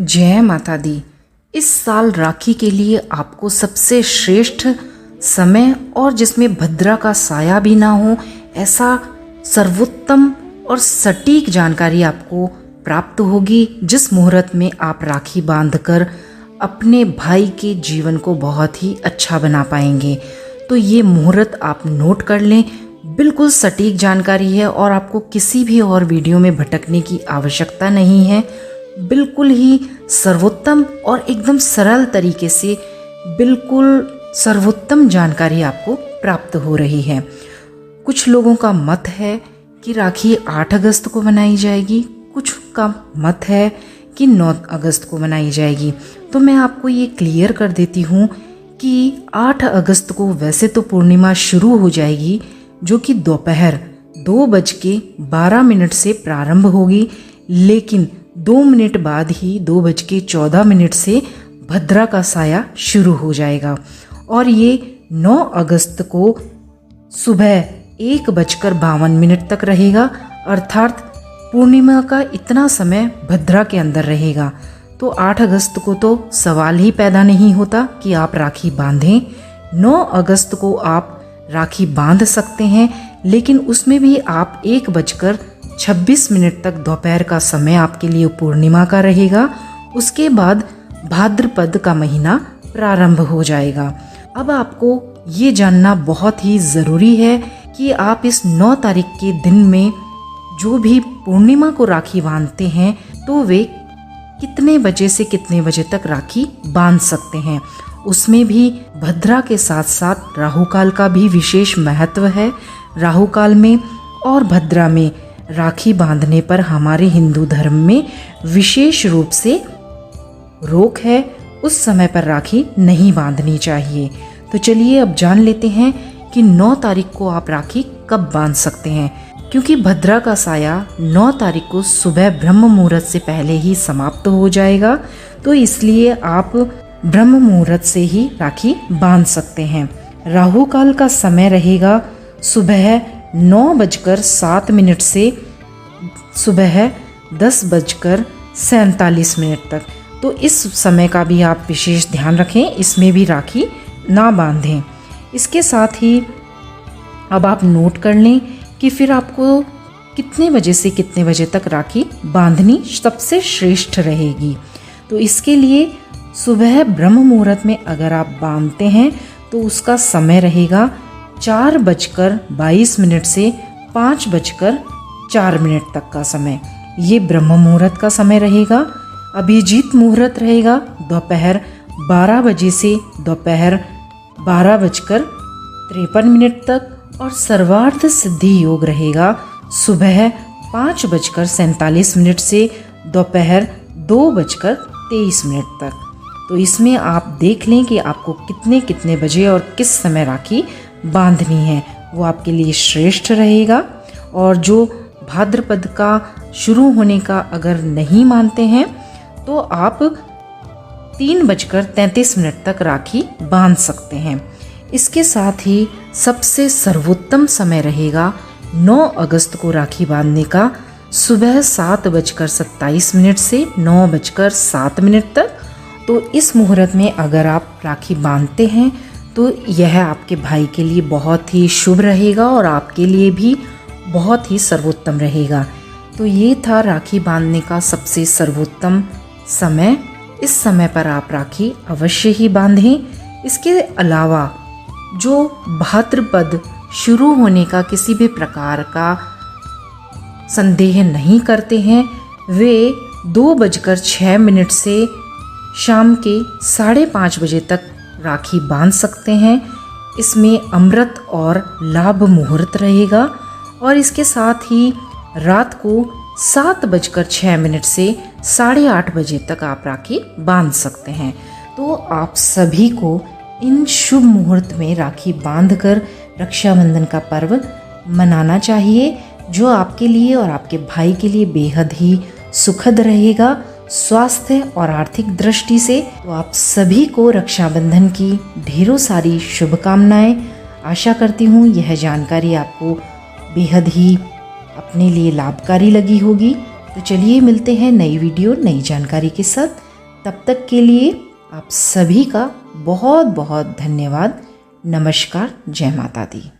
जय माता दी। इस साल राखी के लिए आपको सबसे श्रेष्ठ समय और जिसमें भद्रा का साया भी ना हो, ऐसा सर्वोत्तम और सटीक जानकारी आपको प्राप्त होगी, जिस मुहूर्त में आप राखी बांधकर अपने भाई के जीवन को बहुत ही अच्छा बना पाएंगे। तो ये मुहूर्त आप नोट कर लें। बिल्कुल सटीक जानकारी है और आपको किसी भी और वीडियो में भटकने की आवश्यकता नहीं है। बिल्कुल ही सर्वोत्तम और एकदम सरल तरीके से बिल्कुल सर्वोत्तम जानकारी आपको प्राप्त हो रही है। कुछ लोगों का मत है कि राखी 8 अगस्त को मनाई जाएगी, कुछ का मत है कि 9 अगस्त को मनाई जाएगी। तो मैं आपको ये क्लियर कर देती हूँ कि 8 अगस्त को वैसे तो पूर्णिमा शुरू हो जाएगी, जो कि दोपहर 2:12 से प्रारंभ होगी, लेकिन 2 मिनट बाद ही 2:14 से भद्रा का साया शुरू हो जाएगा और ये 9 अगस्त को सुबह 1:52 तक रहेगा। अर्थात पूर्णिमा का इतना समय भद्रा के अंदर रहेगा। तो 8 अगस्त को तो सवाल ही पैदा नहीं होता कि आप राखी बांधें। 9 अगस्त को आप राखी बांध सकते हैं, लेकिन उसमें भी आप 1:26 तक दोपहर का समय आपके लिए पूर्णिमा का रहेगा। उसके बाद भाद्रपद का महीना प्रारंभ हो जाएगा। अब आपको ये जानना बहुत ही ज़रूरी है कि आप इस 9 तारीख के दिन में जो भी पूर्णिमा को राखी बांधते हैं, तो वे कितने बजे से कितने बजे तक राखी बांध सकते हैं। उसमें भी भद्रा के साथ साथ राहु काल का भी विशेष महत्व है। राहु काल में और भद्रा में राखी बांधने पर हमारे हिंदू धर्म में विशेष रूप से रोक है। उस समय पर राखी नहीं बांधनी चाहिए। तो चलिए अब जान लेते हैं कि 9 तारीख को आप राखी कब बांध सकते हैं। क्योंकि भद्रा का साया 9 तारीख को सुबह ब्रह्म मुहूर्त से पहले ही समाप्त हो जाएगा, तो इसलिए आप ब्रह्म मुहूर्त से ही राखी बांध सकते हैं। राहु काल का समय रहेगा सुबह 9:07 से सुबह 10:47 तक। तो इस समय का भी आप विशेष ध्यान रखें, इसमें भी राखी ना बांधें। इसके साथ ही अब आप नोट कर लें कि फिर आपको कितने बजे से कितने बजे तक राखी बांधनी सबसे श्रेष्ठ रहेगी। तो इसके लिए सुबह ब्रह्म मुहूर्त में अगर आप बांधते हैं तो उसका समय रहेगा 4:22 से 5:04 तक का समय। ये ब्रह्म मुहूर्त का समय रहेगा। अभिजीत मुहूर्त रहेगा दोपहर 12 बजे से दोपहर 12:53 तक और सर्वार्थ सिद्धि योग रहेगा सुबह 5:47 से दोपहर 2:23 तक। तो इसमें आप देख लें कि आपको कितने कितने बजे और किस समय राखी बांधनी है, वो आपके लिए श्रेष्ठ रहेगा। और जो भाद्रपद का शुरू होने का अगर नहीं मानते हैं तो आप 3:33 तक राखी बांध सकते हैं। इसके साथ ही सबसे सर्वोत्तम समय रहेगा 9 अगस्त को राखी बांधने का सुबह 7:27 से 9:07 तक। तो इस मुहूर्त में अगर आप राखी बांधते हैं तो यह आपके भाई के लिए बहुत ही शुभ रहेगा और आपके लिए भी बहुत ही सर्वोत्तम रहेगा। तो ये था राखी बांधने का सबसे सर्वोत्तम समय। इस समय पर आप राखी अवश्य ही बांधें। इसके अलावा जो भाद्रपद शुरू होने का किसी भी प्रकार का संदेह नहीं करते हैं, वे 2:06 से शाम के 5:30 बजे तक राखी बांध सकते हैं। इसमें अमृत और लाभ मुहूर्त रहेगा और इसके साथ ही रात को 7:06 से 8:30 बजे तक आप राखी बांध सकते हैं। तो आप सभी को इन शुभ मुहूर्त में राखी बांधकर रक्षाबंधन का पर्व मनाना चाहिए, जो आपके लिए और आपके भाई के लिए बेहद ही सुखद रहेगा स्वास्थ्य और आर्थिक दृष्टि से। तो आप सभी को रक्षाबंधन की ढेरों सारी शुभकामनाएं। आशा करती हूँ यह जानकारी आपको बेहद ही अपने लिए लाभकारी लगी होगी। तो चलिए मिलते हैं नई वीडियो नई जानकारी के साथ। तब तक के लिए आप सभी का बहुत बहुत धन्यवाद। नमस्कार। जय माता दी।